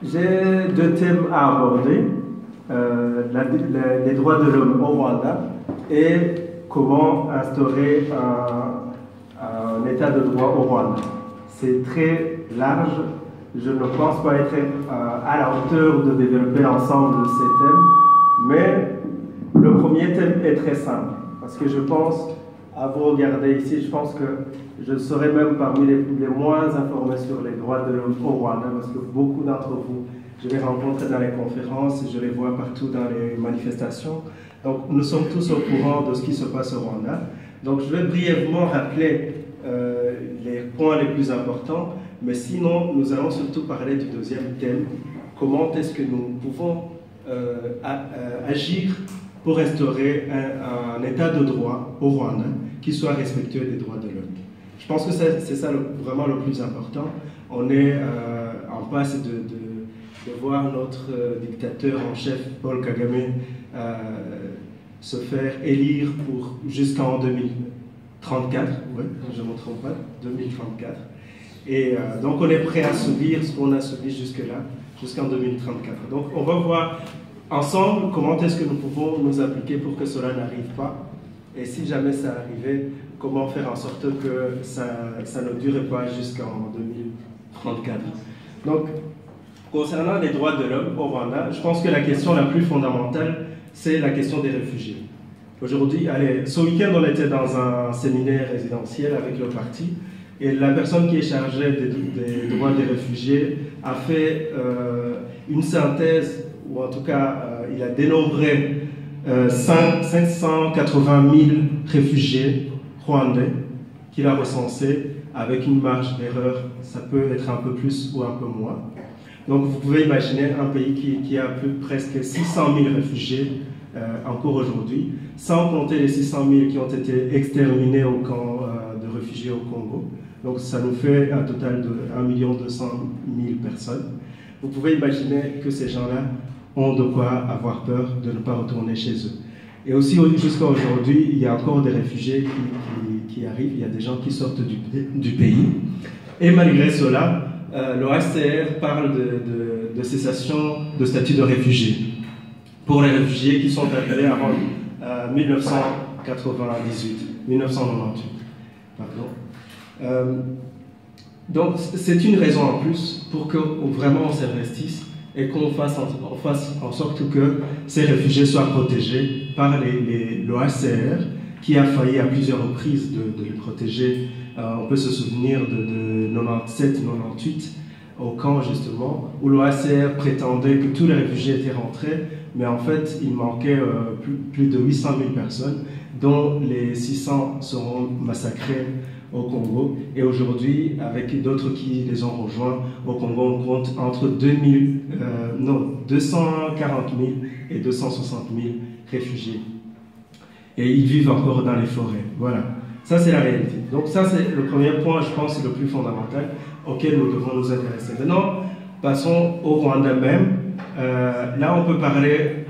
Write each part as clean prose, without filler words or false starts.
J'ai deux thèmes à aborder, les droits de l'homme au Rwanda et comment instaurer un état de droit au Rwanda. C'est très large, je ne pense pas être à la hauteur de développer l'ensemble de ces thèmes, mais le premier thème est très simple, parce que je pense, à vous regarder ici, je pense que je serai même parmi les moins informés sur les droits de l'homme au Rwanda, parce que beaucoup d'entre vous, je les rencontre dans les conférences, je les vois partout dans les manifestations. Donc nous sommes tous au courant de ce qui se passe au Rwanda. Donc je vais brièvement rappeler les points les plus importants, mais sinon nous allons surtout parler du deuxième thème, comment est-ce que nous pouvons agir pour instaurer un état de droit au Rwanda qui soit respectueux des droits de l'homme. Je pense que c'est ça vraiment le plus important. On est en passe de voir notre dictateur en chef, Paul Kagame, se faire élire jusqu'en 2034, ouais, je ne me trompe pas, 2034. Et donc on est prêt à subir ce qu'on a subi jusque-là, jusqu'en 2034. Donc on va voir ensemble comment est-ce que nous pouvons nous appliquer pour que cela n'arrive pas. Et si jamais ça arrivait, comment faire en sorte que ça ne dure pas jusqu'en 2034. Donc, concernant les droits de l'homme au Rwanda, je pense que la question la plus fondamentale, c'est la question des réfugiés. Aujourd'hui, ce week-end, on était dans un séminaire résidentiel avec le parti, et la personne qui est chargée des droits des réfugiés a fait une synthèse, ou en tout cas, il a dénombré 580 000 réfugiés rwandais qu'il a recensés avec une marge d'erreur, ça peut être un peu plus ou un peu moins. Donc vous pouvez imaginer un pays qui a presque 600 000 réfugiés encore aujourd'hui, sans compter les 600 000 qui ont été exterminés au camp de réfugiés au Congo. Donc ça nous fait un total de 1 200 000 personnes. Vous pouvez imaginer que ces gens-là ont de quoi avoir peur de ne pas retourner chez eux. Et aussi, jusqu'à aujourd'hui, il y a encore des réfugiés qui arrivent, il y a des gens qui sortent du pays. Et malgré cela, l'OHCR parle de cessation de statut de réfugié pour les réfugiés qui sont arrivés avant 1998. Pardon. Donc, c'est une raison en plus pour que vraiment on s'investisse et qu'on fasse en sorte que ces réfugiés soient protégés par l'OHCR, qui a failli à plusieurs reprises de les protéger. On peut se souvenir de 97-98, au camp justement, où l'OHCR prétendait que tous les réfugiés étaient rentrés, mais en fait, il manquait plus de 800 000 personnes, dont les 600 seront massacrés au Congo. Et aujourd'hui, avec d'autres qui les ont rejoints au Congo, on compte entre 240 000 et 260 000 réfugiés. Et ils vivent encore dans les forêts. Voilà. Ça, c'est la réalité. Donc ça, c'est le premier point, je pense, le plus fondamental auquel nous devons nous intéresser. Maintenant, passons au Rwanda même. Là, on peut parler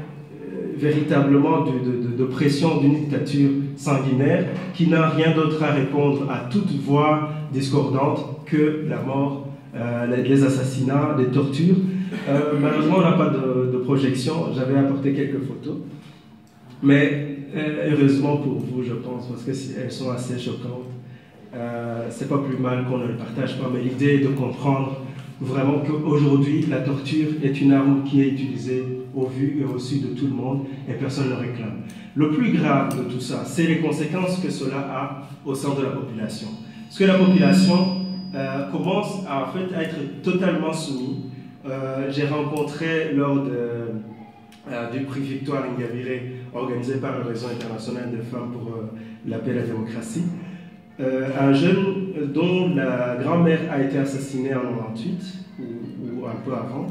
véritablement de pression d'une dictature sanguinaire qui n'a rien d'autre à répondre à toute voix discordante que la mort, les assassinats, les tortures. Malheureusement, on n'a pas de projection. J'avais apporté quelques photos. Mais heureusement pour vous, je pense, parce qu'elles sont assez choquantes. C'est pas plus mal qu'on ne le partage pas, mais l'idée est de comprendre vraiment qu'aujourd'hui, la torture est une arme qui est utilisée au vu et au su de tout le monde et personne ne réclame. Le plus grave de tout ça, c'est les conséquences que cela a au sein de la population. Parce que la population commence en fait à être totalement soumise. J'ai rencontré lors du prix Victoire Ingabire organisé par le Réseau international des femmes pour la paix et la démocratie, un jeune dont la grand-mère a été assassinée en 98 ou un peu avant,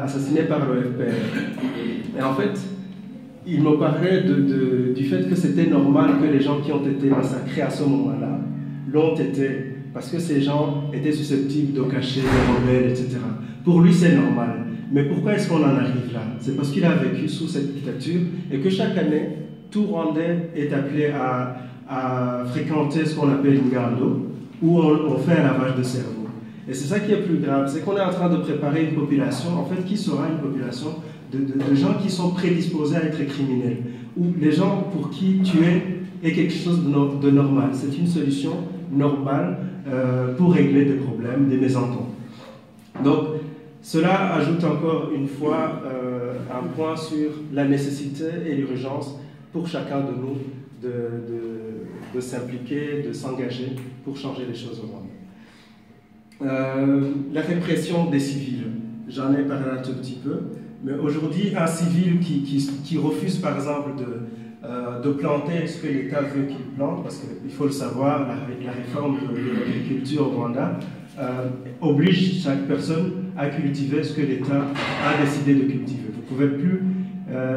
assassiné par le FPR. Et en fait, il me parlait du fait que c'était normal que les gens qui ont été massacrés à ce moment-là l'ont été, parce que ces gens étaient susceptibles de cacher des rebelles, etc. Pour lui, c'est normal. Mais pourquoi est-ce qu'on en arrive là? C'est parce qu'il a vécu sous cette dictature et que chaque année, tout Rwandais est appelé à fréquenter ce qu'on appelle une gardo, où on fait un lavage de cerveau. Et c'est ça qui est plus grave, c'est qu'on est en train de préparer une population, en fait, qui sera une population de gens qui sont prédisposés à être criminels, ou les gens pour qui tuer est quelque chose de normal. C'est une solution normale pour régler des problèmes, des mésententes. Donc, cela ajoute encore une fois un point sur la nécessité et l'urgence pour chacun de nous de s'impliquer, de s'engager pour changer les choses au Rwanda. La répression des civils, j'en ai parlé un tout petit peu, mais aujourd'hui, un civil qui refuse par exemple de planter ce que l'État veut qu'il plante, parce qu'il faut le savoir, la réforme de l'agriculture au Rwanda oblige chaque personne à cultiver ce que l'État a décidé de cultiver. Vous ne pouvez plus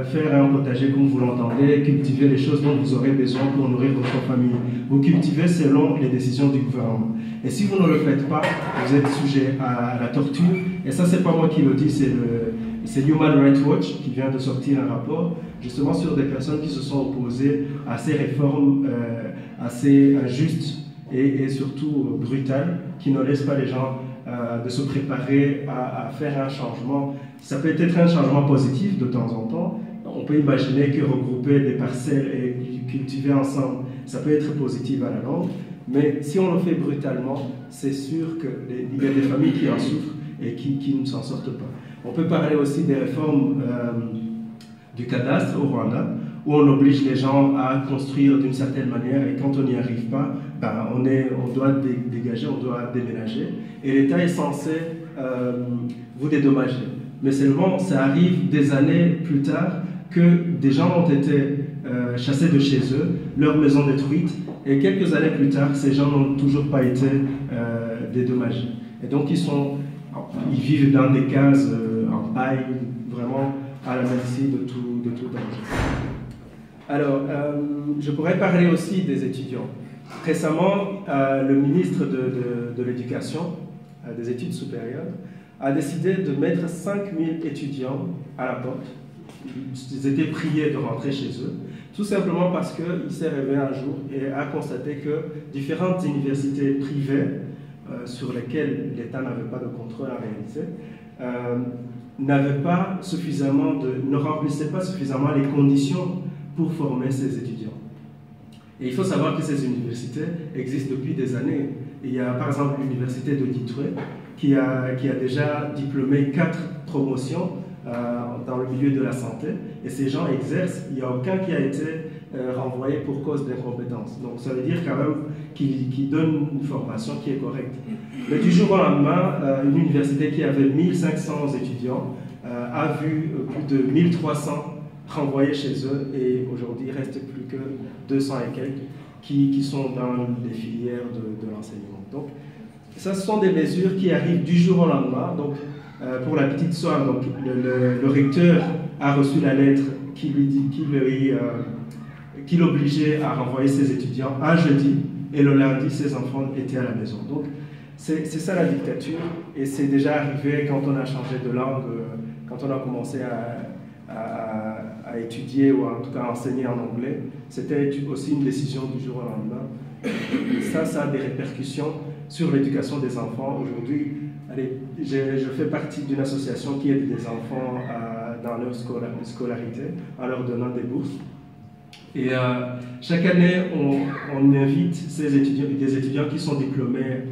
faire un potager comme vous l'entendez, cultiver les choses dont vous aurez besoin pour nourrir votre famille. Vous cultivez selon les décisions du gouvernement. Et si vous ne le faites pas, vous êtes sujet à la torture. Et ça, c'est pas moi qui le dis, c'est Human Rights Watch qui vient de sortir un rapport justement sur des personnes qui se sont opposées à ces réformes assez injustes et surtout brutales, qui ne laissent pas les gens de se préparer à faire un changement. Ça peut être un changement positif de temps en temps. On peut imaginer que regrouper des parcelles et cultiver ensemble, ça peut être positif à la longue. Mais si on le fait brutalement, c'est sûr qu'il y a des familles qui en souffrent et qui ne s'en sortent pas. On peut parler aussi des réformes du cadastre au Rwanda, où on oblige les gens à construire d'une certaine manière, et quand on n'y arrive pas, ben on doit dégager, on doit déménager, et l'État est censé vous dédommager. Mais seulement, ça arrive des années plus tard que des gens ont été chassés de chez eux, leur maison détruite, et quelques années plus tard, ces gens n'ont toujours pas été dédommagés. Et donc, ils vivent dans des cases en paille, vraiment à la merci de tout danger. Alors, je pourrais parler aussi des étudiants. Récemment, le ministre de l'Éducation, des études supérieures, a décidé de mettre 5000 étudiants à la porte. Ils étaient priés de rentrer chez eux, tout simplement parce qu'il s'est réveillé un jour et a constaté que différentes universités privées, sur lesquelles l'État n'avait pas de contrôle en réalité, ne remplissaient pas suffisamment les conditions pour former ces étudiants. Et il faut savoir que ces universités existent depuis des années. Il y a par exemple l'université de Gitwe qui a déjà diplômé 4 promotions dans le milieu de la santé, et ces gens exercent, il n'y a aucun qui a été renvoyé pour cause d'incompétence. Donc ça veut dire quand même qu'ils donnent une formation qui est correcte. Mais du jour au lendemain, une université qui avait 1500 étudiants a vu plus de 1300 renvoyés chez eux, et aujourd'hui il ne reste plus que 200 et quelques qui sont dans les filières de l'enseignement. Donc ça, ce sont des mesures qui arrivent du jour au lendemain. Donc, pour la petite soeur, donc, le recteur a reçu la lettre qui l'obligeait à renvoyer ses étudiants un jeudi, et le lundi, ses enfants étaient à la maison. Donc, c'est ça la dictature, et c'est déjà arrivé quand on a changé de langue, quand on a commencé à étudier ou en tout cas à enseigner en anglais. C'était aussi une décision du jour au lendemain. Et ça a des répercussions sur l'éducation des enfants. Aujourd'hui, je fais partie d'une association qui aide les enfants dans leur scolarité en leur donnant des bourses. Et chaque année, on invite des étudiants qui sont diplômés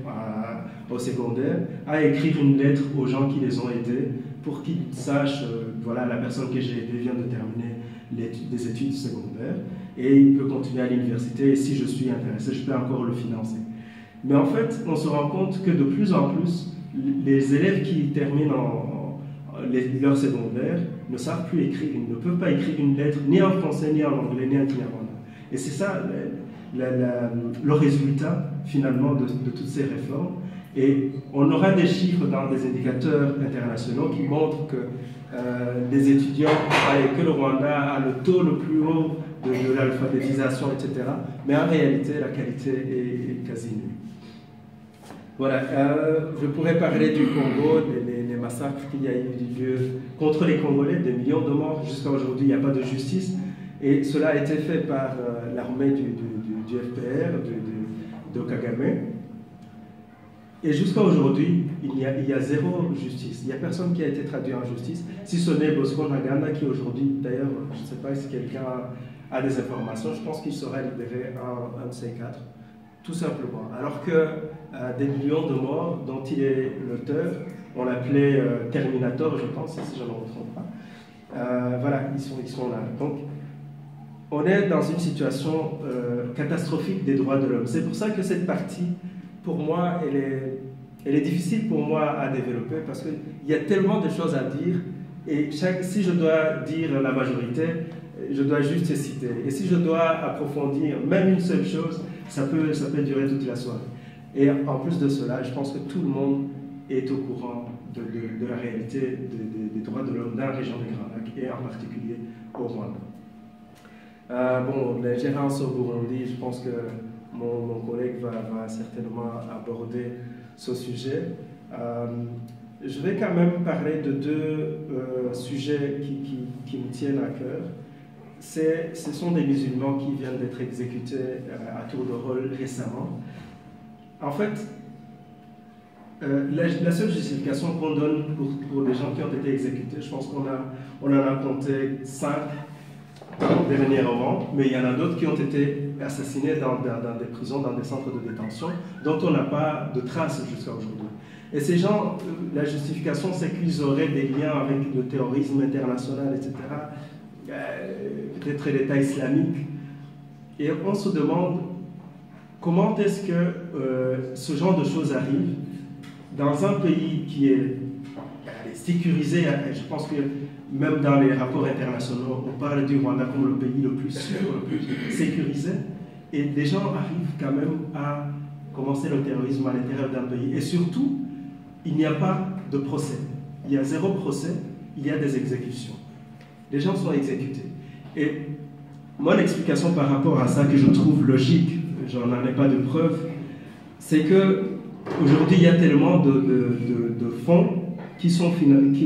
au secondaire à écrire une lettre aux gens qui les ont aidés pour qu'ils sachent, voilà, la personne que j'ai aidée vient de terminer des études secondaires et il peut continuer à l'université, et si je suis intéressé, je peux encore le financer. Mais en fait, on se rend compte que de plus en plus, les élèves qui terminent leur secondaire ne savent plus écrire, ils ne peuvent pas écrire une lettre ni en français, ni en anglais, ni en kinyarwanda. Et c'est ça le résultat finalement de toutes ces réformes. Et on aura des chiffres dans des indicateurs internationaux qui montrent que les étudiants, que le Rwanda a le taux le plus haut de l'alphabétisation, etc. Mais en réalité, la qualité est quasi nulle. Voilà, je pourrais parler du Congo, des massacres qu'il y a eu lieu contre les Congolais, des millions de morts. Jusqu'à aujourd'hui, il n'y a pas de justice. Et cela a été fait par l'armée du FPR, de Kagame. Et jusqu'à aujourd'hui, il y a zéro justice. Il n'y a personne qui a été traduit en justice, si ce n'est Bosco Ntaganda qui aujourd'hui, d'ailleurs, je ne sais pas si quelqu'un a des informations, je pense qu'il sera libéré un de ces quatre, tout simplement. Alors que des millions de morts dont il est l'auteur, on l'appelait Terminator, je pense, si je ne me trompe pas. Voilà, ils sont là. Donc, on est dans une situation catastrophique des droits de l'homme. C'est pour ça que cette partie, pour moi, elle est difficile pour moi à développer parce qu'il y a tellement de choses à dire et si je dois dire la majorité, je dois juste citer. Et si je dois approfondir même une seule chose, ça peut durer toute la soirée. Et en plus de cela, je pense que tout le monde est au courant de la réalité des droits de l'homme dans la région des Grands Lacs et en particulier au Rwanda. Bon, l'ingérence au Burundi, je pense que mon collègue va certainement aborder ce sujet. Je vais quand même parler de deux sujets qui me tiennent à cœur. Ce sont des musulmans qui viennent d'être exécutés à tour de rôle récemment. En fait, la seule justification qu'on donne pour les gens qui ont été exécutés, je pense qu'on en a compté 5 dernièrement, mais il y en a d'autres qui ont été assassinés dans des prisons, dans des centres de détention, dont on n'a pas de traces jusqu'à aujourd'hui. Et ces gens, la justification, c'est qu'ils auraient des liens avec le terrorisme international, etc., peut-être l'État islamique. Et on se demande comment est-ce que ce genre de choses arrive dans un pays qui est sécurisé. Je pense que même dans les rapports internationaux, on parle du Rwanda comme le pays le plus sûr, le plus sécurisé. Et des gens arrivent quand même à commencer le terrorisme à l'intérieur d'un pays. Et surtout, il n'y a pas de procès. Il y a zéro procès, il y a des exécutions. Les gens sont exécutés. Et mon explication par rapport à ça, que je trouve logique, je n'en ai pas de preuve, c'est qu'aujourd'hui, il y a tellement de fonds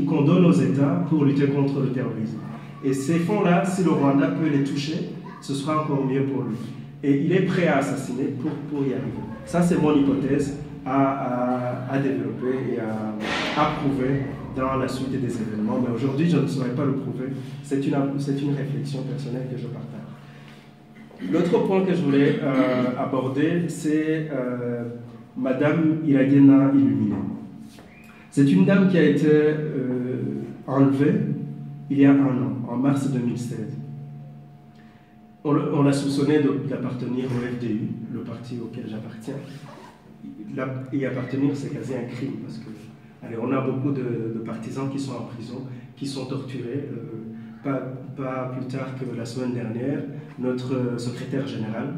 qu'on donne aux États pour lutter contre le terrorisme. Et ces fonds-là, si le Rwanda peut les toucher, ce sera encore mieux pour lui. Et il est prêt à assassiner pour y arriver. Ça, c'est mon hypothèse à développer et à prouver dans la suite des événements. Mais aujourd'hui, je ne saurais pas le prouver. C'est une réflexion personnelle que je partage. L'autre point que je voulais aborder, c'est Madame Iragena Illuminé. C'est une dame qui a été enlevée il y a 1 an, en mars 2016. On l'a soupçonnée d'appartenir au FDU, le parti auquel j'appartiens. Y appartenir, c'est quasi un crime, parce que allez, on a beaucoup de partisans qui sont en prison, qui sont torturés. Pas plus tard que la semaine dernière, notre secrétaire général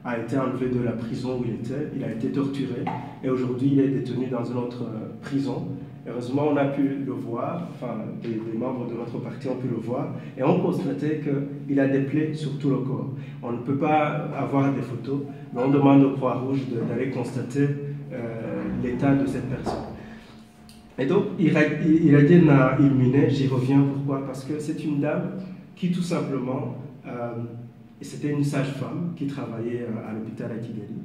a été enlevé de la prison où il était. Il a été torturé et aujourd'hui il est détenu dans une autre prison. Heureusement, on a pu le voir, enfin, des membres de notre parti ont pu le voir, et on constatait qu'il a des plaies sur tout le corps. On ne peut pas avoir des photos, mais on demande au Croix-Rouge d'aller constater l'état de cette personne. Et donc, Iragena Illuminé, j'y reviens, pourquoi? Parce que c'est une dame qui, tout simplement, c'était une sage-femme qui travaillait à l'hôpital à Kigali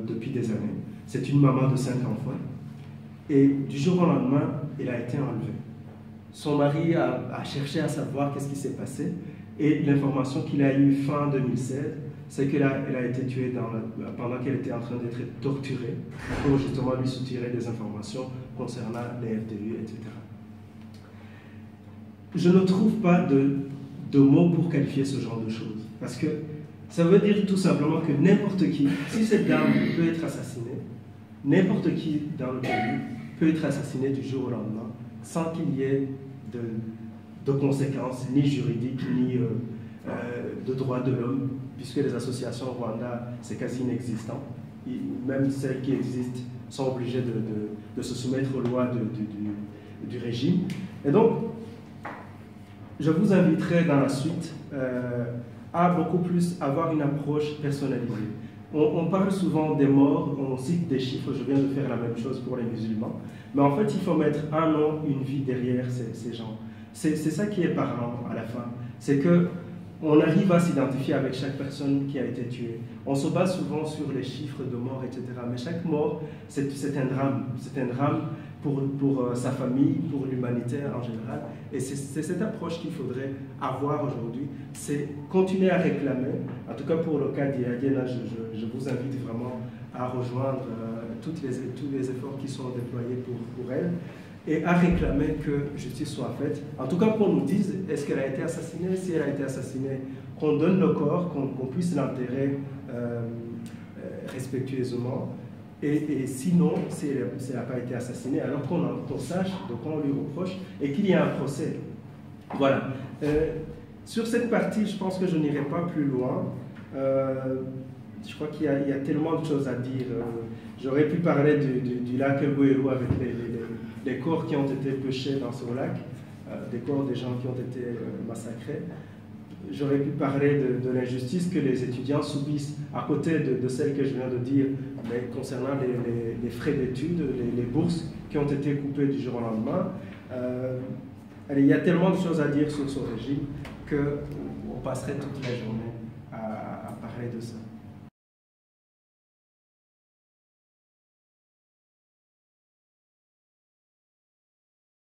depuis des années. C'est une maman de 5 enfants. Et du jour au lendemain, elle a été enlevée. Son mari a cherché à savoir qu'est-ce qui s'est passé. Et l'information qu'il a eue fin 2016, c'est qu'elle a été tuée pendant qu'elle était en train d'être torturée pour justement lui soutirer des informations concernant les FDU, etc. Je ne trouve pas de mots pour qualifier ce genre de choses. Parce que ça veut dire tout simplement que n'importe qui, si cette dame peut être assassinée, n'importe qui dans le pays peut être assassiné du jour au lendemain sans qu'il y ait de conséquences ni juridiques ni de droits de l'homme, puisque les associations au Rwanda, c'est quasi inexistant. Même celles qui existent sont obligées de se soumettre aux lois du régime. Et donc, je vous inviterai dans la suite à beaucoup plus avoir une approche personnalisée. On parle souvent des morts, on cite des chiffres, je viens de faire la même chose pour les musulmans, mais en fait il faut mettre un nom, une vie derrière ces gens. C'est ça qui est parlant à la fin, c'est que on arrive à s'identifier avec chaque personne qui a été tuée. On se base souvent sur les chiffres de morts, etc. Mais chaque mort, c'est un drame. C'est un drame pour sa famille, pour l'humanité en général. Et c'est cette approche qu'il faudrait avoir aujourd'hui. C'est continuer à réclamer, en tout cas pour le cas d'Iadiena, je vous invite vraiment à rejoindre tous les efforts qui sont déployés pour elle, et à réclamer que justice soit faite. En tout cas, qu'on nous dise, est-ce qu'elle a été assassinée? Si elle a été assassinée, qu'on donne le corps, qu'on puisse l'enterrer respectueusement. Et sinon, si elle n'a pas été assassinée, alors qu'on sache, donc on lui reproche, et qu'il y ait un procès. Voilà. Sur cette partie, je pense que je n'irai pas plus loin. Je crois qu'il y a tellement de choses à dire. J'aurais pu parler du lac Gweru avec les corps qui ont été pêchés dans ce lac, des corps des gens qui ont été massacrés. J'aurais pu parler de l'injustice que les étudiants subissent à côté de celle que je viens de dire, mais concernant les frais d'études, les bourses qui ont été coupées du jour au lendemain. Il y a tellement de choses à dire sur ce régime qu'on passerait toute la journée à parler de ça.